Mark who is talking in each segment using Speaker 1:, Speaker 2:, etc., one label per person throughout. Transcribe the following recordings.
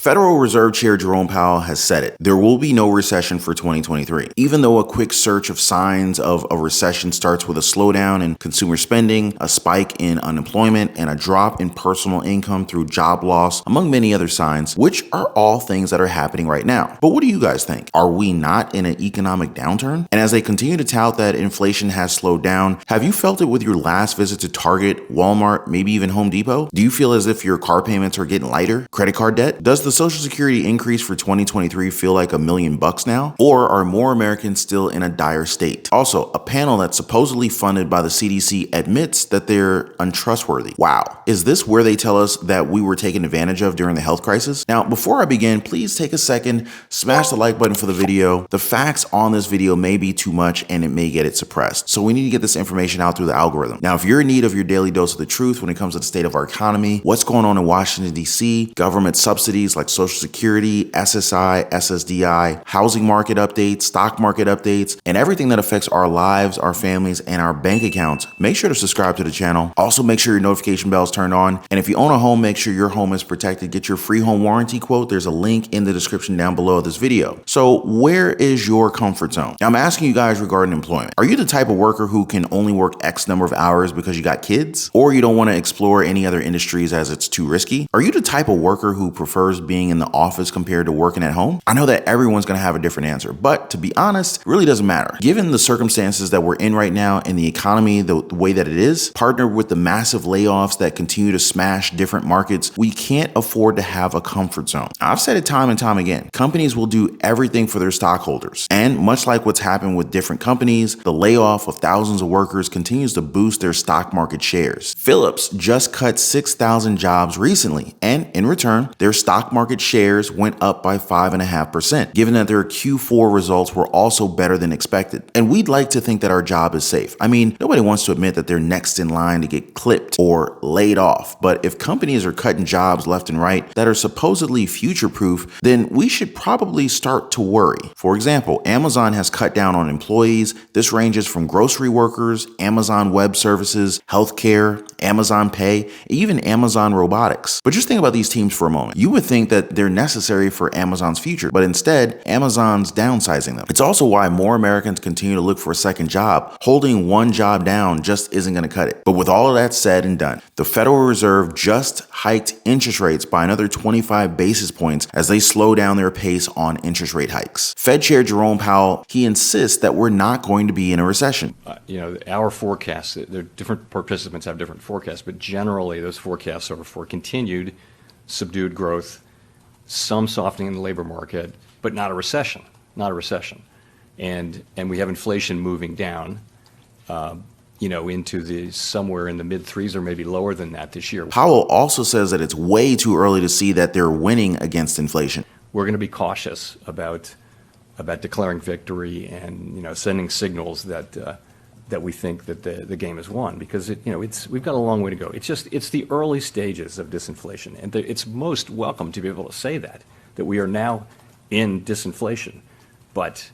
Speaker 1: Federal Reserve Chair Jerome Powell has said it. There will be no recession for 2023. Even though a quick search of signs of a recession starts with a slowdown in consumer spending, a spike in unemployment, and a drop in personal income through job loss, among many other signs, which are all things that are happening right now. But what do you guys think? Are we not in an economic downturn? And as they continue to tout that inflation has slowed down, have you felt it with your last visit to Target, Walmart, maybe even Home Depot? Do you feel as if your car payments are getting lighter? Credit card debt? Does the Social Security increase for 2023 feel like $1 million now? Or are more Americans still in a dire state? Also, a panel that's supposedly funded by the CDC admits that they're untrustworthy. Wow. Is this where they tell us that we were taken advantage of during the health crisis? Now, before I begin, please take a second, smash the like button for the video. The facts on this video may be too much and it may get it suppressed. So we need to get this information out through the algorithm. Now, if you're in need of your daily dose of the truth when it comes to the state of our economy, what's going on in Washington, D.C., government subsidies like Social Security, SSI, SSDI, housing market updates, stock market updates, and everything that affects our lives, our families, and our bank accounts, make sure to subscribe to the channel. Also, make sure your notification bell is turned on. And if you own a home, make sure your home is protected. Get your free home warranty quote. There's a link in the description down below this video. So where is your comfort zone? Now, I'm asking you guys regarding employment. Are you the type of worker who can only work X number of hours because you got kids? Or you don't want to explore any other industries as it's too risky? Are you the type of worker who prefers being in the office compared to working at home? I know that everyone's going to have a different answer, but to be honest, it really doesn't matter. Given the circumstances that we're in right now and the economy the way that it is, partnered with the massive layoffs that continue to smash different markets, we can't afford to have a comfort zone. I've said it time and time again. Companies will do everything for their stockholders. And much like what's happened with different companies, the layoff of thousands of workers continues to boost their stock market shares. Philips just cut 6,000 jobs recently, and in return, their stock market shares went up by 5.5%, given that their Q4 results were also better than expected. And we'd like to think that our job is safe. I mean, nobody wants to admit that they're next in line to get clipped or laid off. But if companies are cutting jobs left and right that are supposedly future-proof, then we should probably start to worry. For example, Amazon has cut down on employees. This ranges from grocery workers, Amazon Web Services, healthcare, Amazon Pay, even Amazon Robotics. But just think about these teams for a moment. You would think that they're necessary for Amazon's future, but instead, Amazon's downsizing them. It's also why more Americans continue to look for a second job. Holding one job down just isn't going to cut it. But with all of that said and done, the Federal Reserve just hiked interest rates by another 25 basis points as they slow down their pace on interest rate hikes. Fed Chair Jerome Powell, he insists that we're not going to be in a recession.
Speaker 2: Our forecasts, different participants have different forecasts, but generally those forecasts are for continued subdued growth, some softening in the labor market, but not a recession, And we have inflation moving down, into the somewhere in the mid threes or maybe lower than that this year.
Speaker 1: Powell also says that it's way too early to see that they're winning against inflation.
Speaker 2: We're going to be cautious about declaring victory and sending signals that we think that the game is won, because we've got a long way to go. It's the early stages of disinflation, and it's most welcome to be able to say that we are now in disinflation, but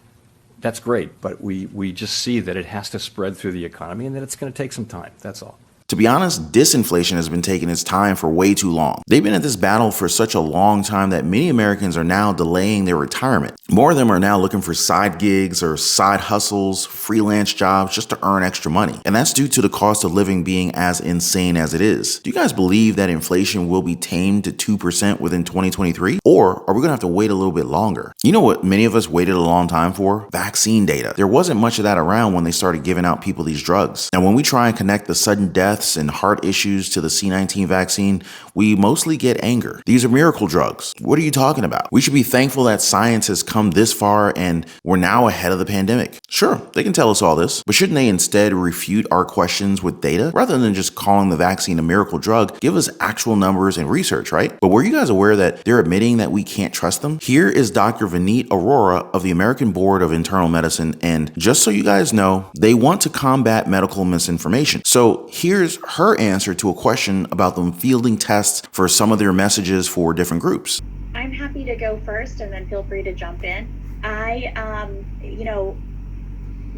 Speaker 2: that's great. But we just see that it has to spread through the economy and that it's going to take some time. That's all.
Speaker 1: To be honest, disinflation has been taking its time for way too long. They've been at this battle for such a long time that many Americans are now delaying their retirement. More of them are now looking for side gigs or side hustles, freelance jobs just to earn extra money. And that's due to the cost of living being as insane as it is. Do you guys believe that inflation will be tamed to 2% within 2023? Or are we going to have to wait a little bit longer? You know what many of us waited a long time for? Vaccine data. There wasn't much of that around when they started giving out people these drugs. And when we try and connect the sudden deaths and heart issues to the C-19 vaccine, we mostly get anger. These are miracle drugs. What are you talking about? We should be thankful that science has come this far and we're now ahead of the pandemic. Sure, they can tell us all this, but shouldn't they instead refute our questions with data? Rather than just calling the vaccine a miracle drug, give us actual numbers and research, right? But were you guys aware that they're admitting that we can't trust them? Here is Dr. Vineet Arora of the American Board of Internal Medicine, and just so you guys know, they want to combat medical misinformation. So here's her answer to a question about them fielding tests for some of their messages for different groups.
Speaker 3: I'm happy to go first and then feel free to jump in.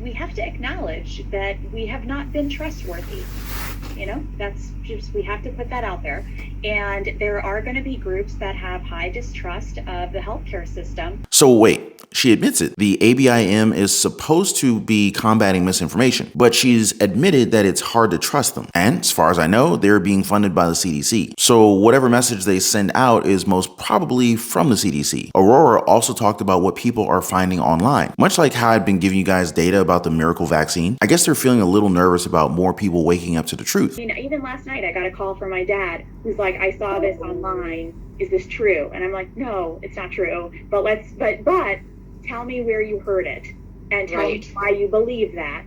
Speaker 3: We have to acknowledge that we have not been trustworthy. That's just, we have to put that out there. And there are going to be groups that have high distrust of the healthcare system.
Speaker 1: So wait, she admits it. The ABIM is supposed to be combating misinformation, but she's admitted that it's hard to trust them. And as far as I know, they're being funded by the CDC. So whatever message they send out is most probably from the CDC. Aurora also talked about what people are finding online. Much like how I'd been giving you guys data about the miracle vaccine, I guess they're feeling a little nervous about more people waking up to the truth.
Speaker 3: Even last night I got a call from my dad who's like, I saw this online. Is this true? And I'm like, no, it's not true. But tell me where you heard it and tell me why you believe that.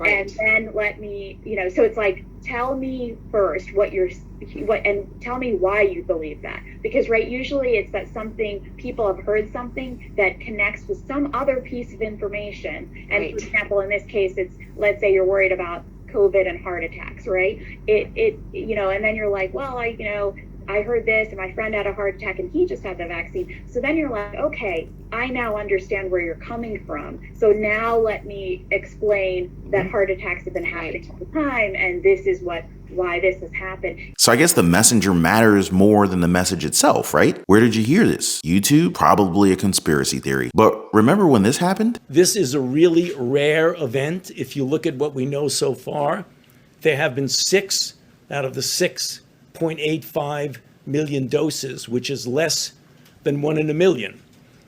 Speaker 3: And then let me, so it's like, tell me first and tell me why you believe that. Because, usually it's that people have heard something that connects with some other piece of information. And for example, in this case, it's, let's say you're worried about COVID and heart attacks, right? And then you're like, well, I heard this and my friend had a heart attack and he just had the vaccine. So then you're like, okay, I now understand where you're coming from. So now let me explain that heart attacks have been happening all the time and this is why this has happened.
Speaker 1: So I guess the messenger matters more than the message itself, right? Where did you hear this? YouTube? Probably a conspiracy theory. But remember when this happened?
Speaker 4: This is a really rare event. If you look at what we know so far, there have been 6 out of the 6.85 million doses, which is less than 1 in a million.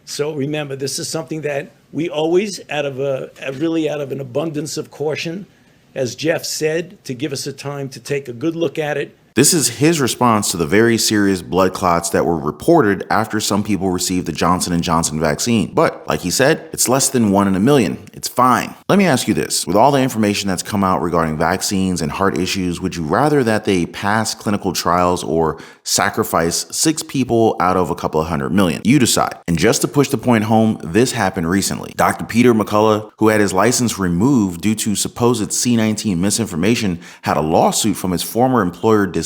Speaker 4: So remember, this is something that we always, out of an abundance of caution, as Jeff said, to give us a time to take a good look at it.
Speaker 1: This is his response to the very serious blood clots that were reported after some people received the Johnson & Johnson vaccine. But like he said, it's less than 1 in a million. It's fine. Let me ask you this. With all the information that's come out regarding vaccines and heart issues, would you rather that they pass clinical trials or sacrifice 6 people out of a couple of 100 million? You decide. And just to push the point home, this happened recently. Dr. Peter McCullough, who had his license removed due to supposed C-19 misinformation, had a lawsuit from his former employer dismissed.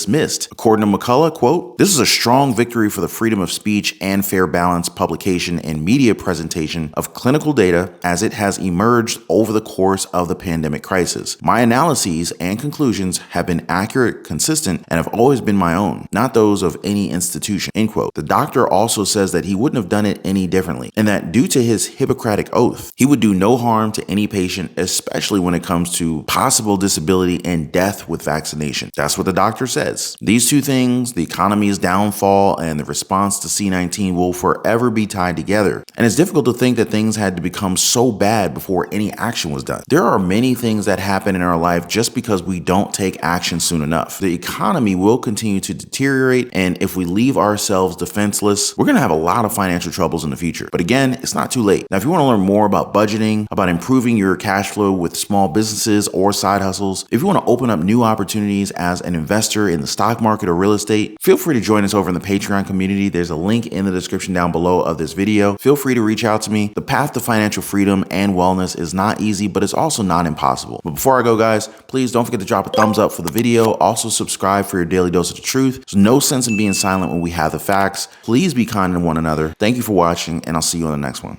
Speaker 1: According to McCullough, quote, "This is a strong victory for the freedom of speech and fair balance publication and media presentation of clinical data as it has emerged over the course of the pandemic crisis. My analyses and conclusions have been accurate, consistent, and have always been my own, not those of any institution," end quote. The doctor also says that he wouldn't have done it any differently, and that due to his Hippocratic oath, he would do no harm to any patient, especially when it comes to possible disability and death with vaccination. That's what the doctor said. These two things, the economy's downfall and the response to C-19, will forever be tied together. And it's difficult to think that things had to become so bad before any action was done. There are many things that happen in our life just because we don't take action soon enough. The economy will continue to deteriorate, and if we leave ourselves defenseless, we're going to have a lot of financial troubles in the future. But again, it's not too late. Now, if you want to learn more about budgeting, about improving your cash flow with small businesses or side hustles, if you want to open up new opportunities as an investor in the stock market or real estate, feel free to join us over in the Patreon community. There's a link in the description down below of this video. Feel free to reach out to me. The path to financial freedom and wellness is not easy, but it's also not impossible. But before I go, guys, please don't forget to drop a thumbs up for the video. Also subscribe for your daily dose of the truth. There's no sense in being silent when we have the facts. Please be kind to one another. Thank you for watching, and I'll see you on the next one.